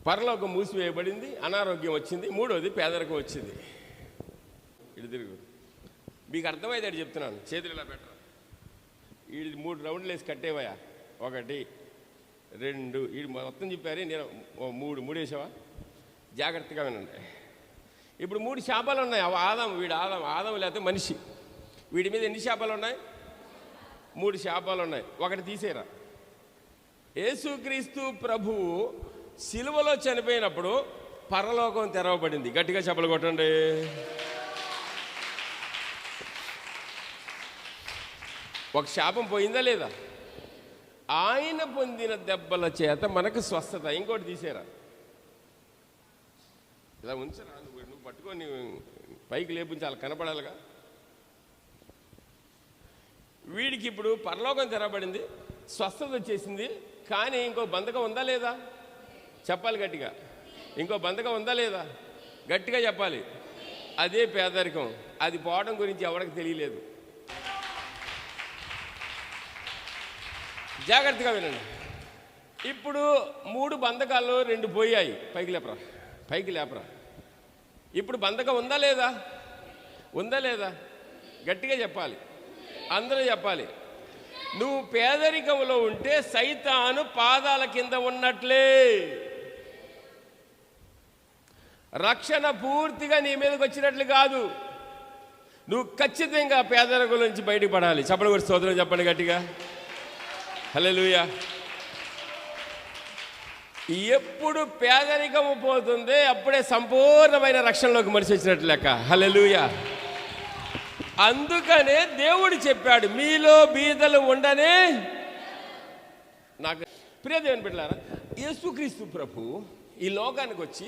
పరలోకం మూసివేయబడింది, అనారోగ్యం వచ్చింది, మూడోది పేదరికం వచ్చింది. ఇటు తిరుగు, మీకు అర్థమైతే చెప్తున్నాను. చేతులు ఇలా పెట్టరా, వీడి 3 రౌండ్లు వేసి కట్టేవయా. 1 2 వీడు మొత్తం చెప్పారు, నేను 3 వేసావా? జాగ్రత్తగా వినండి. ఇప్పుడు 3 శాపాలు ఉన్నాయి. ఆదాం లేకపోతే మనిషి. వీడి మీద ఎన్ని శాపాలు ఉన్నాయి? 3 శాపాలు ఉన్నాయి. 1 తీసేరా. యేసుక్రీస్తు ప్రభువు సిలువలో చనిపోయినప్పుడు పరలోకం తెరవబడింది. గట్టిగా చెప్పలు కొట్టండి. ఒక శాపం పోయిందా లేదా? ఆయన పొందిన దెబ్బల చేత మనకు స్వస్థత. ఇంకోటి తీసేరా, ఇలా ఉంచరా. నువ్వు పట్టుకొని పైకి లేపించాలి, కనపడాలిగా. వీడికి ఇప్పుడు పరలోకం తెరవబడింది, స్వస్థత వచ్చేసింది. కానీ ఇంకో బంధకం ఉందా లేదా? చెప్పాలి గట్టిగా. ఇంకో బంధకం ఉందా లేదా? గట్టిగా చెప్పాలి. అదే పేదరికం. అది పోవడం గురించి ఎవరికి తెలియలేదు. జాగ్రత్తగా వినండి. ఇప్పుడు 3 బంధకాల్లో 2 పోయాయి. పైకి లేపరా. ఇప్పుడు బంధకం ఉందా లేదా? ఉందా లేదా? గట్టిగా చెప్పాలి, అందరూ చెప్పాలి. నువ్వు పేదరికంలో ఉంటే సైతాను పాదాల కింద ఉన్నట్లే. రక్షణ పూర్తిగా నీ మీదకి వచ్చినట్లు కాదు. నువ్వు ఖచ్చితంగా పేదరికం నుంచి బయటపడాలి. చెప్పలు కూడా స్తోత్రం చెప్పండి గట్టిగా. హల్లెలూయా. ఎప్పుడు పేదరికము పోతుందే అప్పుడే సంపూర్ణమైన రక్షణలోకి మనిషి వచ్చినట్లు లెక్క. హల్లెలూయా. అందుకనే దేవుడు చెప్పాడు, మీలో బీదలు ఉండనే. నాకు ప్రియ దేవుని బిడ్డలారా, యేసుక్రీస్తు ప్రభు ఈ లోకానికి వచ్చి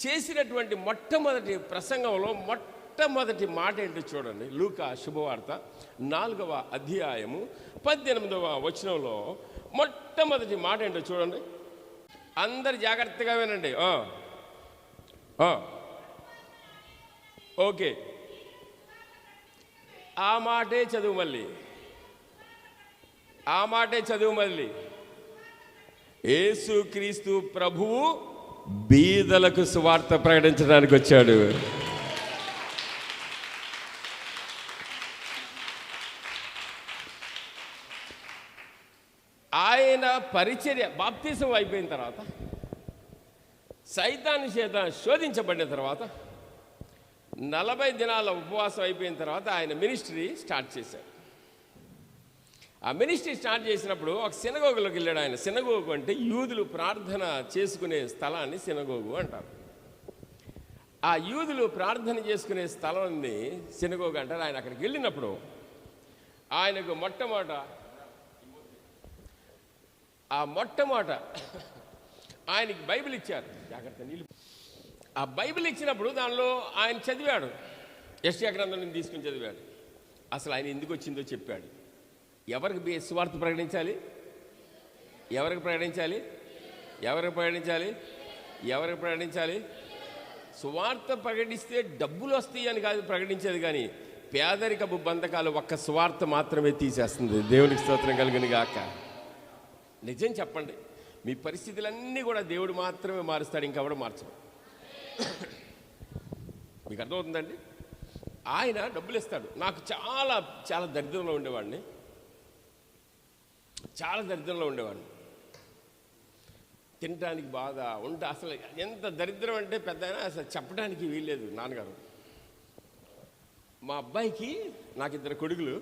చేసినటువంటి మొట్టమొదటి ప్రసంగంలో మొట్టమొదటి మాట ఏంటో చూడండి. లూకా శుభవార్త 4వ అధ్యాయము 18వ వచనంలో మొట్టమొదటి మాట ఏంటో చూడండి. అందరు జాగ్రత్తగా వినండి. ఓకే, ఆ మాటే చదువు మళ్ళీ. యేసుక్రీస్తు ప్రభువు బీదలకు సువార్త ప్రకటించడానికి వచ్చాడు. ఆయన పరిచర్య బాప్తిసం అయిపోయిన తర్వాత, సైతాను చేత శోధించబడిన తర్వాత, 40 దినాల ఉపవాసం అయిపోయిన తర్వాత ఆయన మినిస్ట్రీ స్టార్ట్ చేశాడు. ఆ మినిస్ట్రీ స్టార్ట్ చేసినప్పుడు ఒక సినగోగులోకి వెళ్ళాడు ఆయన. సినగోగు అంటే యూదులు ప్రార్థన చేసుకునే స్థలాన్ని సినగోగు అంటారు. ఆ యూదులు ప్రార్థన చేసుకునే స్థలాన్ని సినగోగు అంటారు. ఆయన అక్కడికి వెళ్ళినప్పుడు ఆయనకు మొట్టమొదట ఆయనకి బైబిల్ ఇచ్చారు. జాగ్రత్త నీళ్ళు. ఆ బైబిల్ ఇచ్చినప్పుడు దానిలో ఆయన చదివాడు, యెషయా గ్రంథం నుంచి తీసుకుని చదివాడు. అసలు ఆయన ఎందుకు వచ్చిందో చెప్పాడు. ఎవరికి సువార్త ప్రకటించాలి? ఎవరికి ప్రకటించాలి? సువార్త ప్రకటిస్తే డబ్బులు వస్తాయి అని కాదు ప్రకటించేది, కానీ పేదరికపు బంధకాలు ఒక్క సువార్త మాత్రమే తీసేస్తుంది. దేవునికి స్తోత్రం కలుగును గాక. నిజం చెప్పండి, మీ పరిస్థితులన్నీ కూడా దేవుడు మాత్రమే మారుస్తాడు, ఇంకెవడు మార్చడు. మీకు అర్థమవుతుందండి? ఆయన డబ్బులు ఇస్తాడు. నాకు చాలా దరిద్రంలో ఉండేవాడిని. తినడానికి బాధ ఉంటే అసలు ఎంత దరిద్రం అంటే పెద్ద అసలు చెప్పడానికి వీల్లేదు. నాన్నగారు, మా అబ్బాయికి నాకు 2 కొడుకులు,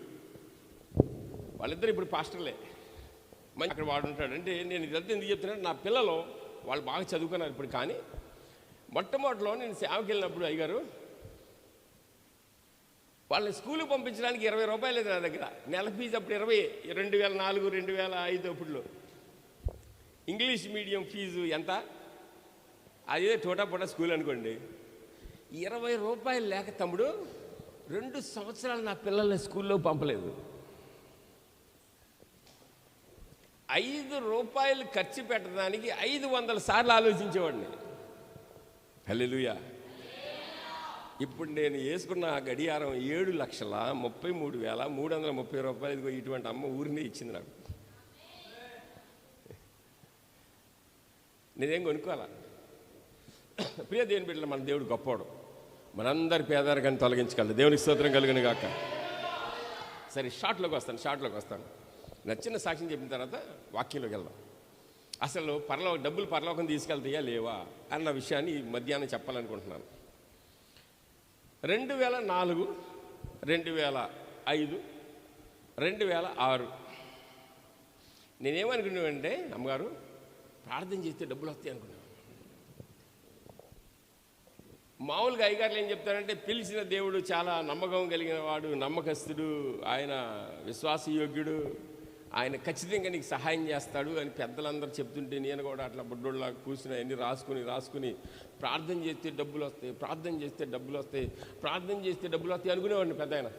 వాళ్ళిద్దరు ఇప్పుడు పాస్టర్లే. మంచి అక్కడ వాడు ఉంటాడు. అంటే నేను ఇదంతా ఎందుకు చెప్తున్నాను, నా పిల్లలు వాళ్ళు బాగా చదువుకున్నారు ఇప్పుడు. కానీ మొట్టమొదటిలో నేను సేవకి వెళ్ళినప్పుడు అయ్యగారు వాళ్ళని స్కూల్కి పంపించడానికి 20 రూపాయలు లేదు నా దగ్గర. నెల ఫీజు అప్పుడు 20, 2004, 2005 అప్పుడులో. ఇంగ్లీష్ మీడియం ఫీజు ఎంత? అదే టోటాపోటా స్కూల్ అనుకోండి. 20 రూపాయలు లేక తమ్ముడు 2 సంవత్సరాలు నా పిల్లల్ని స్కూల్లో పంపలేదు. 5 రూపాయలు ఖర్చు పెట్టడానికి 500 సార్లు ఆలోచించేవాడిని. హల్లెలూయా. ఇప్పుడు నేను వేసుకున్న గడియారం 7,33,330 రూపాయలు. ఇటువంటి అమ్మ ఊరినే ఇచ్చింది నాకు. నేనేం కొనుక్కోవాలా? ప్రియ దేవుని బిడ్డలు, మన దేవుడు గొప్పవాడు, మనందరి పేదరికాన్ని తొలగించగలడు. దేవునికి స్తోత్రం కలుగును గాక. సరే, షార్ట్లోకి వస్తాను. నచ్చిన సాక్ష్యం చెప్పిన తర్వాత వాక్యంలోకి వెళ్దాం. అసలు డబ్బులు పరలోకం తీసుకెళ్తాయా లేవా అన్న విషయాన్ని ఈ మధ్యాహ్నం చెప్పాలనుకుంటున్నాను. 2004, 2005, 2006 నేనేమనుకున్నానంటే, అమ్మగారు ప్రార్థన చేస్తే డబ్బులు వస్తాయి అనుకున్నాను. మామూలుగా అయ్యగారులు ఏం చెప్తారంటే, పిలిచిన దేవుడు చాలా నమ్మకం కలిగిన వాడు, నమ్మకస్తుడు, ఆయన విశ్వాసయోగ్యుడు, ఆయన ఖచ్చితంగా నీకు సహాయం చేస్తాడు అని పెద్దలందరూ చెప్తుంటే నేను కూడా అట్లా బుడ్డోళ్ళ కూర్చుని అన్నీ రాసుకుని ప్రార్థన చేస్తే డబ్బులు వస్తాయి అనుకునేవాడిని పెద్ద ఆయన.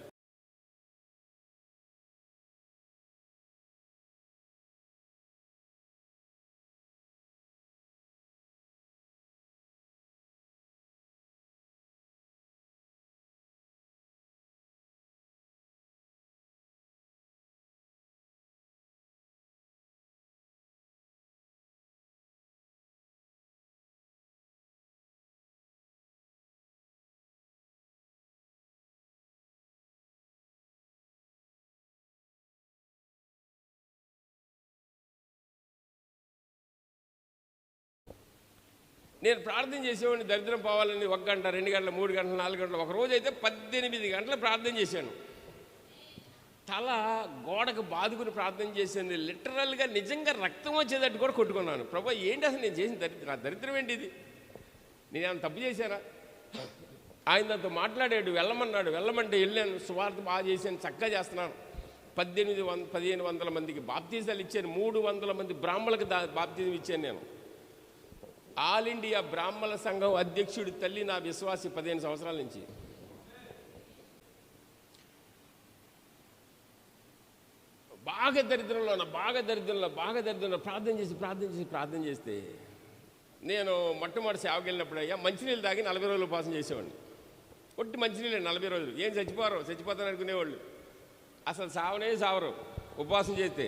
నేను ప్రార్థన చేసేవాడిని దరిద్రం పోవాలని 1 గంట, 2 గంటలు, 3 గంటలు, 4 గంటలు, ఒక రోజు అయితే 18 గంటలు ప్రార్థన చేశాను. తల గోడకు బాదుకుని ప్రార్థన చేశాను. లిటరల్గా నిజంగా రక్తం వచ్చేటట్టు కూడా కొట్టుకున్నాను. ప్రభు, ఏంటి అసలు నేను చేసిన దరిద్రం ఏంటి ఇది? నేనేమైనా తప్పు చేశానా? ఆయన నాతో మాట్లాడాడు, వెళ్ళమంటే వెళ్ళాను. సువార్త బాగా చేశాను, చక్కగా చేస్తున్నాను. 1500 మందికి బాప్తీసాలు ఇచ్చాను. 300 మంది బ్రాహ్మణులకు బాప్తీసం ఇచ్చాను. నేను ఆల్ ఇండియా బ్రాహ్మణ సంఘం అధ్యక్షుడి తల్లి, నా విశ్వాసి 15 సంవత్సరాల నుంచి. బాగా దరిద్రంలో ప్రార్థన చేస్తే నేను మొట్టమొదటి సేవకి వెళ్ళినప్పుడు అయ్యా మంచినీళ్ళు తాగి 40 రోజులు ఉపవాసం చేసేవాడిని. ఒట్టి మంచినీళ్ళు 40 రోజులు. ఏం చచ్చిపోతాను అనుకునేవాళ్ళు. అసలు సావరు ఉపవాసం చేస్తే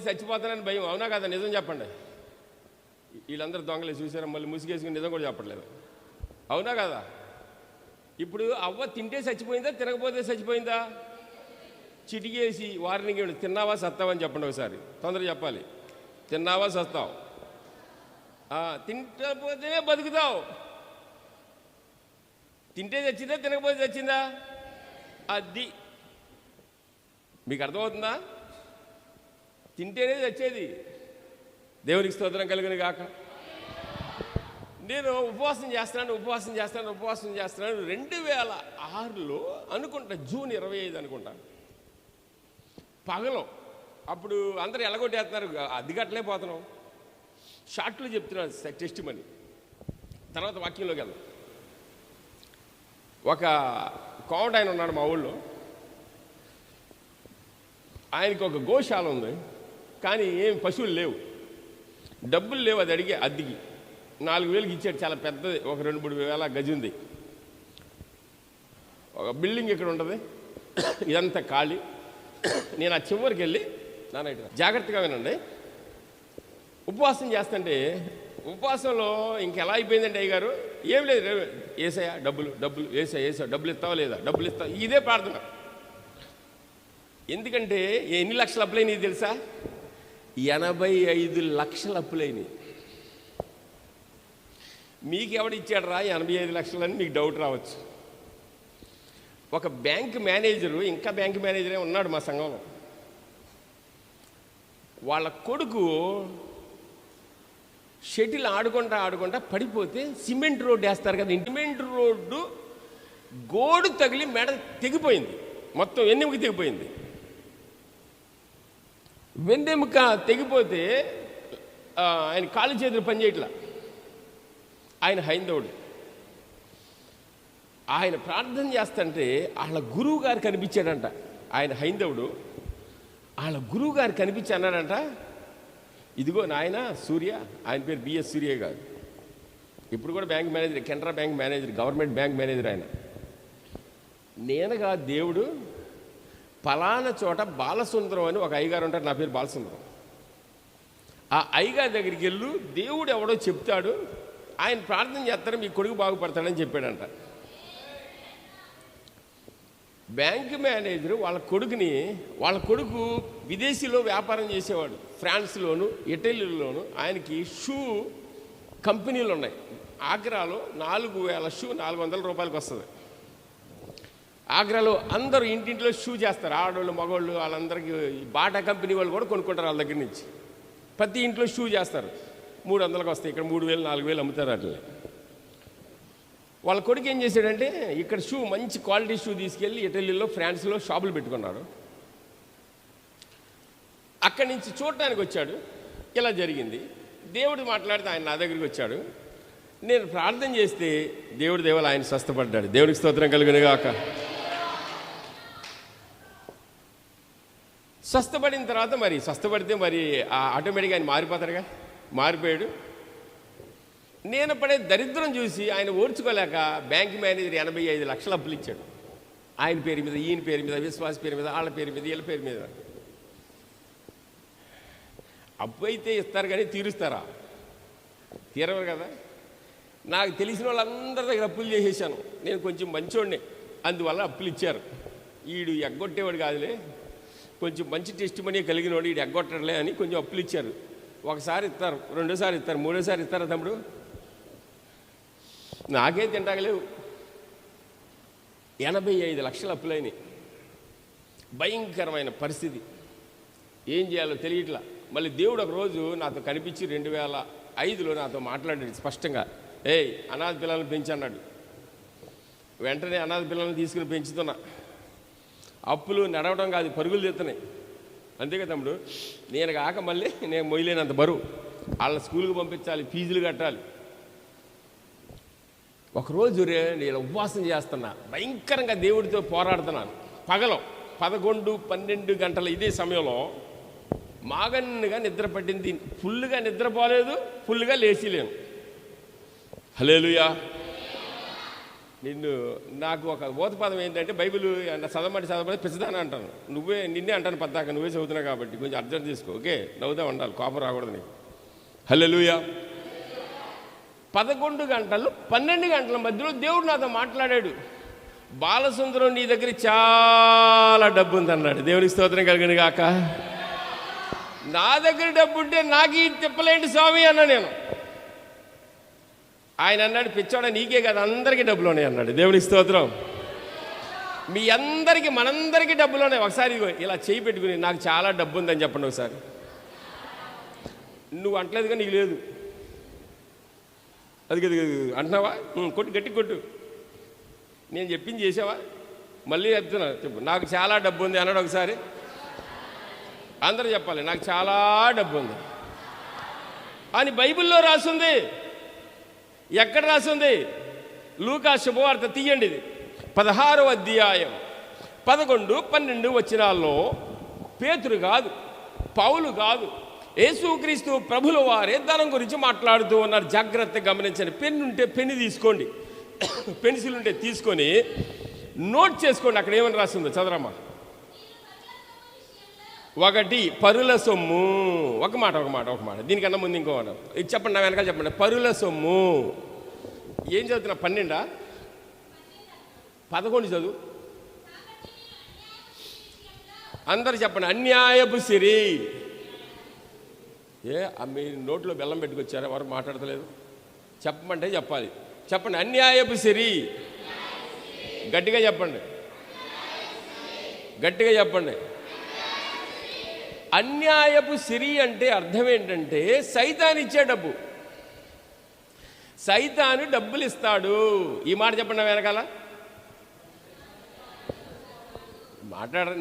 చచ్చిపోతానని భయం. అవునా కదా? నిజం చెప్పండి. వీళ్ళందరూ దొంగలే చూసారా? మళ్ళీ ముసుగేసుకుని నిజం కూడా చెప్పట్లేదు. అవునా కదా? ఇప్పుడు అవ్వ తింటే చచ్చిపోయిందా, తినకపోతే చచ్చిపోయిందా? చిటికేసి వార్నింగ్ ఇవ్వండి, తిన్నావా సత్తావా అని చెప్పండి ఒకసారి. తొందరగా చెప్పాలి. తిన్నావా సత్తావు, తింటపోతేనే బతుకుతావు. తింటే చచ్చిందా, తినకపోతే చచ్చిందా? అది మీకు అర్థమవుతుందా? తింటేనే చచ్చేది. దేవునికి స్తోత్రం కలుగును గాక. నేను ఉపవాసం చేస్తున్నాను. 2006లో అనుకుంటా, జూన్ 25 అనుకుంటా, పగలం. అప్పుడు అందరూ ఎలగొట్టేస్తున్నారు, అదిగట్లేకపోతున్నాం. షార్ట్లు చెప్తున్నారు టెస్ట్ మని. తర్వాత వాక్యంలోకి వెళ్దాం. ఒక కోమట ఆయన ఉన్నాడు మా ఊళ్ళో. ఆయనకి ఒక గోశాల ఉంది, కానీ ఏం పశువులు లేవు, డబ్బులు లేవు. అది అడిగే అద్దెకి 4,000కి ఇచ్చాడు. చాలా పెద్దది, ఒక 2-3 వేల గజి ఉంది. ఒక బిల్డింగ్ ఇక్కడ ఉంటుంది, ఇదంతా ఖాళీ. నేను ఆ చివరికి వెళ్ళి, నాన్న జాగ్రత్తగా వినండి, ఉపవాసం చేస్తుంటే, ఉపవాసంలో ఇంకెలా అయిపోయిందంటే అయ్యగారు, ఏం లేదు, ఏసయ్యా డబ్బులు ఏసా డబ్బులు ఇస్తావా లేదా, డబ్బులు ఇస్తావా, ఇదే ప్రార్థన. ఎందుకంటే ఎన్ని లక్షలు అప్పులైనవి తెలుసా? 85 లక్షలు అప్పులైనవి. మీకు ఎవడిచ్చాడు రా 85 లక్షలని మీకు డౌట్ రావచ్చు. ఒక బ్యాంక్ మేనేజరు, ఇంకా బ్యాంక్ మేనేజరే ఉన్నాడు మా సంఘంలో. వాళ్ళ కొడుకు షటిల్ ఆడుకుంటా పడిపోతే సిమెంట్ రోడ్డు వేస్తారు కదా, సిమెంట్ రోడ్డు గోడు తగిలి మెడ తెగిపోయింది, మొత్తం వెన్నెముక తెగిపోయింది. వెన్నెముక తెగిపోతే ఆయన కాలు చేతులు పనిచేయట్లా. ఆయన హైందవుడు. ఆయన ప్రార్థన చేస్తుంటే వాళ్ళ గురువు గారు కనిపించాడంట. ఆయన హైందవుడు. వాళ్ళ గురువు గారు కనిపించి అన్నాడంట, ఇదిగో నాయన సూర్య, ఆయన పేరు బిఎస్ సూర్య గారు, ఇప్పుడు కూడా bank manager, Canara bank manager, government bank manager. ఆయన నేనగా దేవుడు పలానా చోట బాలసుందరం అని ఒక అయ్యగారు ఉంటారు, నా పేరు బాలసుందరం. ఆ అయ్యగారి దగ్గరికి వెళ్ళు, దేవుడు ఎవడో చెప్తాడు, ఆయన ప్రార్థన చేస్తారు, మీ కొడుకు బాగుపడతాడని చెప్పాడంట. బ్యాంక్ మేనేజరు వాళ్ళ కొడుకు విదేశీలో వ్యాపారం చేసేవాడు, ఫ్రాన్స్లోను ఇటలీలోను. ఆయనకి షూ కంపెనీలు ఉన్నాయి. ఆగ్రాలో 4,000 షూ 400 రూపాయలకి వస్తుంది. ఆగ్రాలో అందరూ ఇంటింట్లో షూ చేస్తారు, ఆడవాళ్ళు మగవాళ్ళు వాళ్ళందరికీ. బాటా కంపెనీ వాళ్ళు కూడా కొనుక్కుంటారు వాళ్ళ దగ్గర నుంచి. ప్రతి ఇంట్లో షూ చేస్తారు, 300కి వస్తాయి. ఇక్కడ 3,000 4,000 అమ్ముతారు అట్లా. వాళ్ళ కొడుకు ఏం చేశాడంటే ఇక్కడ షూ మంచి క్వాలిటీ షూ తీసుకెళ్ళి ఇటలీలో ఫ్రాన్స్లో షాపులు పెట్టుకున్నాడు. అక్కడి నుంచి చూడటానికి వచ్చాడు. ఇలా జరిగింది. దేవుడు మాట్లాడితే ఆయన నా దగ్గరికి వచ్చాడు. నేను ప్రార్థన చేస్తే దేవుడి దేవాలు ఆయన స్వస్థపడ్డాడు. దేవుడికి స్తోత్రం కలుగునుగాక. స్వస్థపడిన తర్వాత స్వస్థపడితే ఆటోమేటిక్గా ఆయన మారిపోతాడుగా. మారిపోయాడు. నేను పడే దరిద్రం చూసి ఆయన ఓర్చుకోలేక బ్యాంక్ మేనేజర్ 85 లక్షలు అప్పులు ఇచ్చాడు. ఆయన పేరు మీద, ఈయన పేరు మీద, విశ్వాస పేరు మీద, వాళ్ళ పేరు మీద, వీళ్ళ పేరు మీద. అప్పు అయితే ఇస్తారు కానీ తీరుస్తారా? తీరవరు కదా. నాకు తెలిసిన వాళ్ళందరి దగ్గర అప్పులు చేసేసాను. నేను కొంచెం మంచోడిని, అందువల్ల అప్పులు ఇచ్చారు. వీడు ఎగ్గొట్టేవాడు కాదులే, కొంచెం మంచి టెస్ట్ మనీ కలిగిన వాడు, వీడు ఎగ్గొట్టలే అని కొంచెం అప్పులు ఇచ్చారు. ఒకసారి ఇస్తారు, రెండోసారి ఇస్తారు, మూడోసారి ఇస్తారా తమ్ముడు? నాకే తింటాగలేవు. 85 లక్షల అప్పులైనవి. భయంకరమైన పరిస్థితి. ఏం చేయాలో తెలియట్లా. మళ్ళీ దేవుడు ఒకరోజు నాతో కనిపించి 2005లో నాతో మాట్లాడాడు స్పష్టంగా. అనాథ పిల్లలను పెంచన్నాడు. వెంటనే అనాథ పిల్లలను తీసుకుని పెంచుతున్నా. అప్పులు నడవడం కాదు, పరుగులు తెస్తున్నాయి. అంతేగా తమ్ముడు. నేను కాక మళ్ళీ నేను మొయ్యలేనంత బరువు. వాళ్ళ స్కూల్కి పంపించాలి, ఫీజులు కట్టాలి. ఒకరోజు నేను ఉపవాసం చేస్తున్నా, భయంకరంగా దేవుడితో పోరాడుతున్నాను. పగలు 11, 12 గంటల ఇదే సమయంలో మాగన్నుగా నిద్ర పట్టింది. ఫుల్గా నిద్రపోలేదు, ఫుల్గా లేచిలేను. హల్లెలూయా. నాకు ఒక బోధపదం ఏంటంటే, బైబిల్ చదవమని పిచ్చదాని అంటాను. నిన్నే అంటాను పద్దాక, నువ్వే చదువుతున్నావు కాబట్టి కొంచెం అర్థం చేసుకో. ఓకే, నవ్వుతా ఉండాలి, కోపం రాకూడదు నీకు. హల్లెలూయా. 11 గంటలు 12 గంటల మధ్యలో దేవుడు నాతో మాట్లాడాడు. బాలసుందరం, నీ దగ్గర చాలా డబ్బు ఉందన్నాడు. దేవునికి స్తోత్రం కలిగిన గాక. నా దగ్గర డబ్బు ఉంటే నాకు ఈ తిప్పలేంటి స్వామి అన్నా నేను. ఆయన అన్నాడు, పిచ్చోడా నీకే కదా, అందరికీ డబ్బులు ఉన్నాయి అన్నాడు. దేవునికి స్తోత్రం. మీ అందరికీ, మనందరికీ డబ్బులు ఉన్నాయి. ఒకసారి ఇలా చేయి పెట్టుకుని నాకు చాలా డబ్బు ఉందని చెప్పండి ఒకసారి. నువ్వు అంటలేదుగా, నీకు లేదు. అది అంటున్నావా? కొట్టు, గట్టి కొట్టు. నేను చెప్పింది చేసావా? మళ్ళీ చెప్తున్నా, చెప్పు. నాకు చాలా డబ్బు ఉంది అన్నాడు ఒకసారి. అందరూ చెప్పాలి, నాకు చాలా డబ్బు ఉంది అని బైబిల్లో రాసుంది. ఎక్కడ రాసుంది? లూకా శుభవార్త తీయండి, ఇది 16వ అధ్యాయం 11, 12 వచనాల్లో పేతురు కాదు, పౌలు కాదు, యేసుక్రీస్తు ప్రభుల వారే ధనం గురించి మాట్లాడుతూ ఉన్నారు. జాగ్రత్తగా గమనించండి. పెన్ను ఉంటే పెన్ను తీసుకోండి, పెన్సిల్ ఉంటే తీసుకొని నోట్ చేసుకోండి. అక్కడ ఏమని రాసిందో చదరమ్మా. 1 పరుల సొమ్ము. ఒక మాట. దీనికన్నా ముందు ఇంకో మాట. ఇది చెప్పండి, నా వెనకాల చెప్పండి. పరుల సొమ్ము. ఏం చదువుతున్నా? 12 11 చదువు. అందరు చెప్పండి. అన్యాయపు సిరి. మీ నోట్లో బెల్లం పెట్టుకొచ్చారా? ఎవరు మాట్లాడతలేదు? చెప్పమంటే చెప్పాలి. చెప్పండి. అన్యాయపు సిరి. గట్టిగా చెప్పండి, గట్టిగా చెప్పండి. అన్యాయపు సిరి అంటే అర్థం ఏంటంటే సైతాను ఇచ్చే డబ్బు. సైతాను డబ్బులు ఇస్తాడు. ఈ మాట చెప్పండి వెనకాల.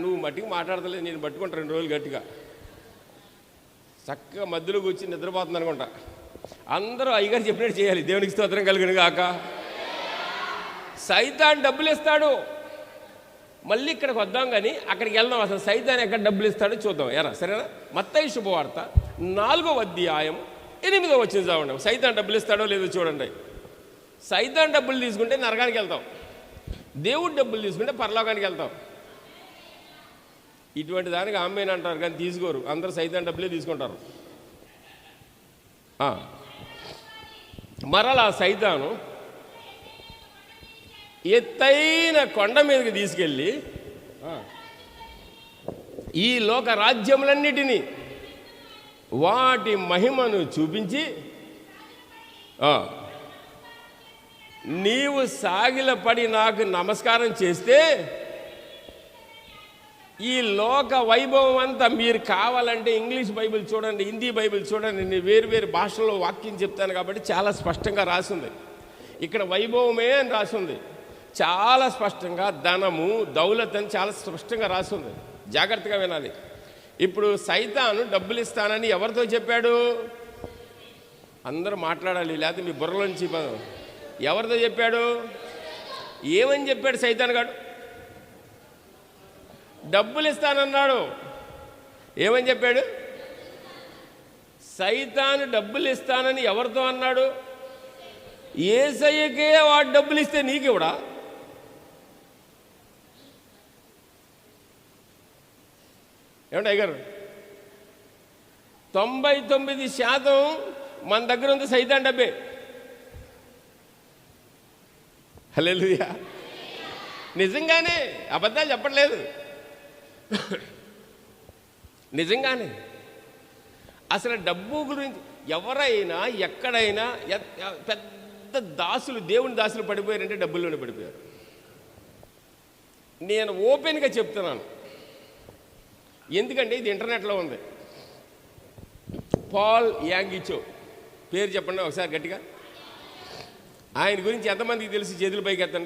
నువ్వు మట్టికి మాట్లాడతలేదు, నేను పట్టుకుంటా 2 రోజులు గట్టిగా. చక్కగా మధ్యలో కూర్చొని నిద్రపోతుంది అనుకుంటా. అందరూ అయ్యగారు చెప్పినట్టు చేయాలి. దేవునికి స్తోత్రం కలుగును గాక. సైతాన్ డబ్బులు ఇస్తాడు. మళ్ళీ ఇక్కడికి వద్దాం, కానీ అక్కడికి వెళ్దాం. అసలు సైతాన్ ఎక్కడ డబ్బులు ఇస్తాడో చూద్దాం. సరేనా? మత్తయి శుభవార్త 4వ అధ్యాయం 8వ వచనం చదవండి. సైతాన్ డబ్బులు ఇస్తాడో లేదో చూడండి. సైతాన్ డబ్బులు తీసుకుంటే నరకానికి వెళ్తాం, దేవుడు డబ్బులు తీసుకుంటే పరలోకానికి వెళ్తాం. ఇటువంటి దానికి ఆమెన్ అంటారు కానీ తీసుకోరు. అందరూ సైతాన్ డబ్బులే తీసుకుంటారు. మరలా సైతాను ఎత్తైన కొండ మీదకి తీసుకెళ్ళి ఈ లోక రాజ్యములన్నిటినీ వాటి మహిమను చూపించి, నీవు సాగిలపడి నాకు నమస్కారం చేస్తే ఈ లోక వైభవం అంతా మీరు కావాలంటే ఇంగ్లీష్ బైబిల్ చూడండి, హిందీ బైబిల్ చూడండి, నేను వేరు వేరు భాషల్లో వాక్యం చెప్తాను కాబట్టి చాలా స్పష్టంగా రాసింది. ఇక్కడ వైభవమే అని రాసింది, చాలా స్పష్టంగా. ధనము, దౌలత్ అని చాలా స్పష్టంగా రాసింది. జాగ్రత్తగా వినాలి. ఇప్పుడు సైతాను డబ్బులు ఇస్తానని ఎవరితో చెప్పాడు? అందరూ మాట్లాడాలి, లేకపోతే మీ బుర్రలోంచి ఎవరితో చెప్పాడు? ఏమని చెప్పాడు సైతాన్ గాడు? డబ్బులు ఇస్తానన్నాడు. ఏమని చెప్పాడు? సైతాను డబ్బులు ఇస్తానని ఎవరితో అన్నాడు? యేసయ్యకే వాడు డబ్బులు ఇస్తే నీకివ్వడా? ఏమంటే అయ్యారు, 99% మన దగ్గర ఉంది సైతాన్ డబ్బే. హల్లెలూయా. నిజంగానే, అబద్ధాలు చెప్పట్లేదు, నిజంగానే. అసలు డబ్బు గురించి ఎవరైనా ఎక్కడైనా పెద్ద దాసులు, దేవుని దాసులు పడిపోయారంటే డబ్బుల్లోనే పడిపోయారు. నేను ఓపెన్గా చెప్తున్నాను, ఎందుకంటే ఇది ఇంటర్నెట్లో ఉంది. పాల్ యాంగిచో పేరు చెప్పండి ఒకసారి గట్టిగా. ఆయన గురించి ఎంతమందికి తెలిసి చేతుల పైకి ఎత్తండి.